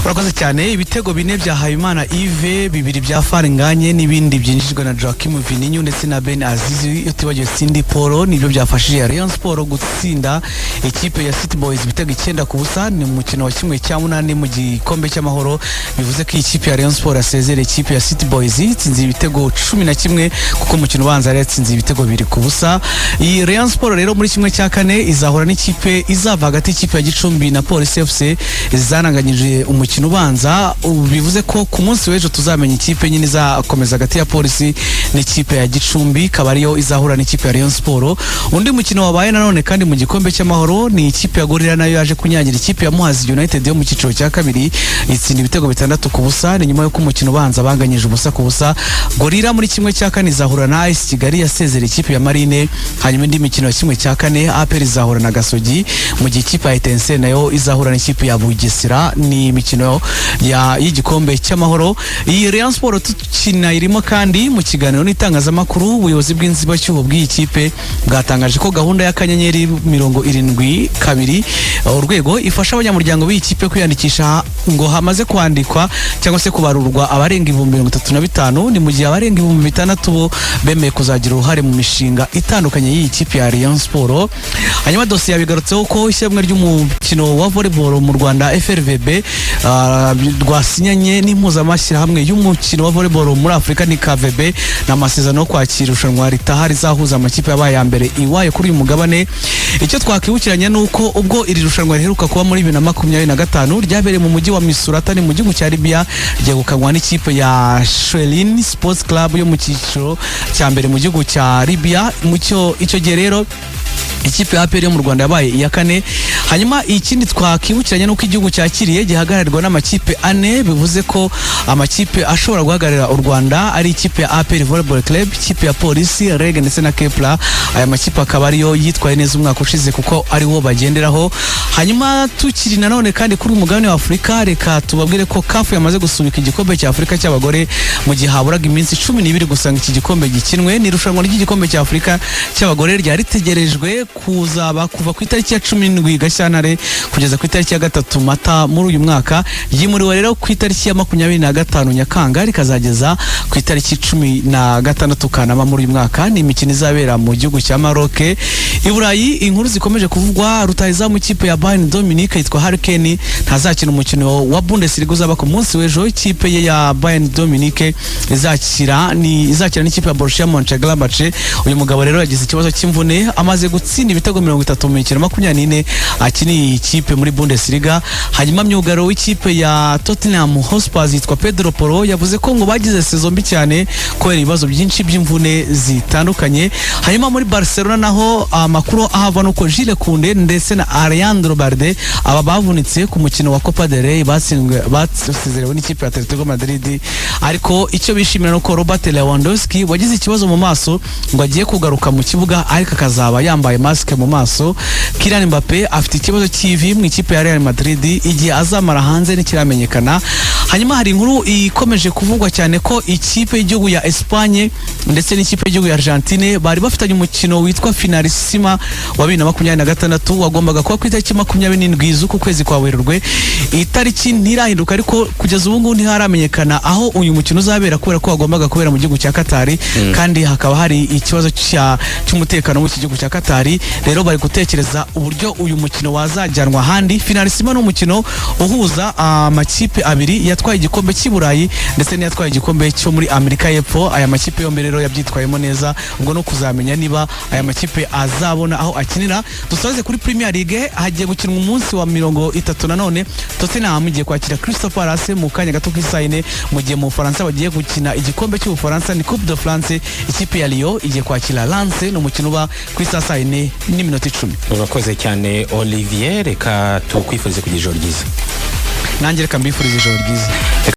urakoze cyane. Ibitego bine bya Habimana Yves, bibiri bya Farenganye n'ibindi byinjijwe na Joachim Vininyu ndetse na Ben Azizi utibagiwe Cindy Poro nibyo byafashije Rayon Sport gutsinda ikipe ya City Boys ibitego 9-0. Ni umukino wa kimwe cya munani mu gikombe cy'amahoro, bivuze ko ikipe ya Rayon Sport asezere ikipe ya City Boys itsinze ibitego 11 kuko umukino ubanza yari yatsinze ibitego 2-0. Iyi Rayon Sport rero muri kimwe cya kane izahura n'ikipe izava hagati y'ikipe ya Gicumbi na Police FC zananganyije umukino ubanza. Bivuze ko ku munsi w'ejo tuzamenya ikipe nyine izakomeza hagati ya Polisi n'ikipe ya Gicumbi, kabariyo izahura n'ikipe ya Rayon Sport. Undi mukino wabaye nanone kandi mu gikombe cy'amahoro ni ikipe ya Gorilla nayo yaje kunyangira ikipe ya Muhazi United yo mu cyiciro cya kabiri itsinda ibitego 6-0. Ni nyuma yo kumukino ubanza banganyije 1-0. Gorilla muri kimwe cya kane izahura na AS Kigali yasezera ikipe ya Marine. Hanyuma indi mikino ya kimwe cya kane APR izahura na Gasogi, mu gihe ikipe ya Itense nayo izahura n'ikipe ya Bugesera. Ni imikino y'igikombe cy'amahoro. Iyi Rayon Sport tukina irimo kandi mu kiganiro n'itangazamakuru ubuyobozi bw'inzibacyuho bw'iyi kipe bwatangaje ko gahunda y'akanyenyeri 72 urwego ifasha abanyamuryango b'iyi kipe kwiyandikisha ngo hamaze kwandikwa cyangwa se kubarurwa abarenga 35,000. Ni mu gihe abarenga 6,000 bo bemeye kuzagira uruhare mu mishinga itandukanye y'iyi kipe ya Rayon Sport. Hanyuma dosiye yabigarutseho ko ishyamwe ry'umukino wa volleyball mu Rwanda FRVB rwasinyanye n'impuzamashyirahamwe y'umukino wa volleyball muri Afrika ni KVB n'amasezerano yo kwakira irushanwa ritaha rizahuza amakipe yabaye ya mbere iwayo kuri uyu mugabane. Icyo twakibukiranya nuko ubwo iri rushanwa riheruka kuba muri 2025 ryabereye mu mujyi wa Misurata ni mu gihugu cya Libya, ryegukanywa n'ikipe ya Shelin Sports Club yo mu cyiciro cya mbere mu gihugu cya Libya. Icyo gihe rero ikipe ya APR yo mu Rwanda yabaye iya kane. Hanyuma ikindi twakibukiranya nuko igihugu cyakiriye gihagararirwa n'amakipe 4, bivuze ko amakipe ashobora guhagararira u Rwanda ari ikipe ya APR Volleyball Club, ikipe ya Polisi, REG ndetse na Kepler. Aya makipe akaba ariyo yitwaye neza umwaka ushize kuko ariwo bagenderaho. Hanyuma tukiri nanone kandi kuri umugabane wa Afrika, reka tubabwire ko CAF yamaze gusubika igikombe cya Afrika cy'abagore mu gihe haburaga iminsi 12 gusanga iki gikombe gikinwe. Ni irushanwa ry'igikombe cya Afrika cy'abagore ryari ritegerejwe kuzaba kuva ku itariki ya 17 Gashyantare kugeza ku itariki ya 3 Mata muri uyu mwaka. Yimuriwe rero ku itariki ya 25 Nyakanga rikazageza ku itariki 16 Kanama muri uyu mwaka. Ni imikino izabera mu gihugu cya Maroc. I Burayi inkuru zikomeje kuvugwa, rutahizamu ikipe ya Bayern Dominique yitwa Hurricane ntazakina umukino wa Bundesliga uzaba ku munsi w'ejo. Ikipe ye ya Bayern Dominique izakira n'ikipe ya Borussia Mönchengladbach. Uyu mugabo rero yagize ikibazo cy'imvune, amaze gutsinda ibitego 30 mu mikino 24 akiniye ikipe muri Bundesliga. Hanyuma myugaro w'ikipe ya Tottenham Hotspur yitwa Pedro Porro yavuze ko ngo bagize saison mbi cyane kubera ibibazo byinshi by'imvune zitandukanye. Hanyuma muri Barcelona naho amakuru ahava nuko Jules Koundé ndetse na Alejandro Balde aba bavunitse ku mukino wa Copa del Rey basezerewe n'ikipe ya Atletico Madrid. Ariko icyo bishimira nuko Robert Lewandowski wagize ikibazo mu maso ngo agiye kugaruka mu kibuga ariko akazaba yambaye mask mu maso. Kylian Mbappé afite ikibazo cy'ivi mu ikipe ya Real Madrid, igihe azamara hanze ntikiramenyekana. Hanyuma hari inkuru ikomeje kuvugwa cyane ko ikipe y'igihugu ya Espagne ndetse n'ikipe y'igihugu ya Argentine bari bafitanye umukino witwa Finalissima wa 2026 wagombaga kuba ku itariki 27 z'uku kwezi kwa Werurwe. Itariki ntirahinduka ariko kugeza ubu ngubu ntiharamenyekana aho uyu mukino uzabera kubera ko wagombaga kubera mu gihugu cya Qatar kandi hakaba hari ikibazo cy'umutekano mu gihugu cya Qatar. Rero bari gutekereza uburyo uyu mukino wazajyanwa handi. Finalissima ni umukino uhuza amakipe abiri yatwaye igikombe cy'i Burayi ndetse n'iyatwaye igikombe cyo muri Amerika y'Epfo. Aya makipe yombi rero yabyitwayemo neza, ubwo no kuzamenya niba aya makipe azabona aho akinira. Dusoze kuri Premier League, hagiye gukinwa umunsi wa 30 nanone. Tottenham igiye kwakira Crystal Palace mu kanya gato k'isayine, mu gihe mu Faransa bagiye gukina igikombe cy'Ubufaransa ni Coupe de France. Ikipe ya Lyon igiye kwakira Lens, no mukino uba ku isayine n'iminota 10. Urakoze cyane Olivier, reka tukwifurize kugira ijoro ryiza. Nanjye reka mbifurize ijoro ryiza.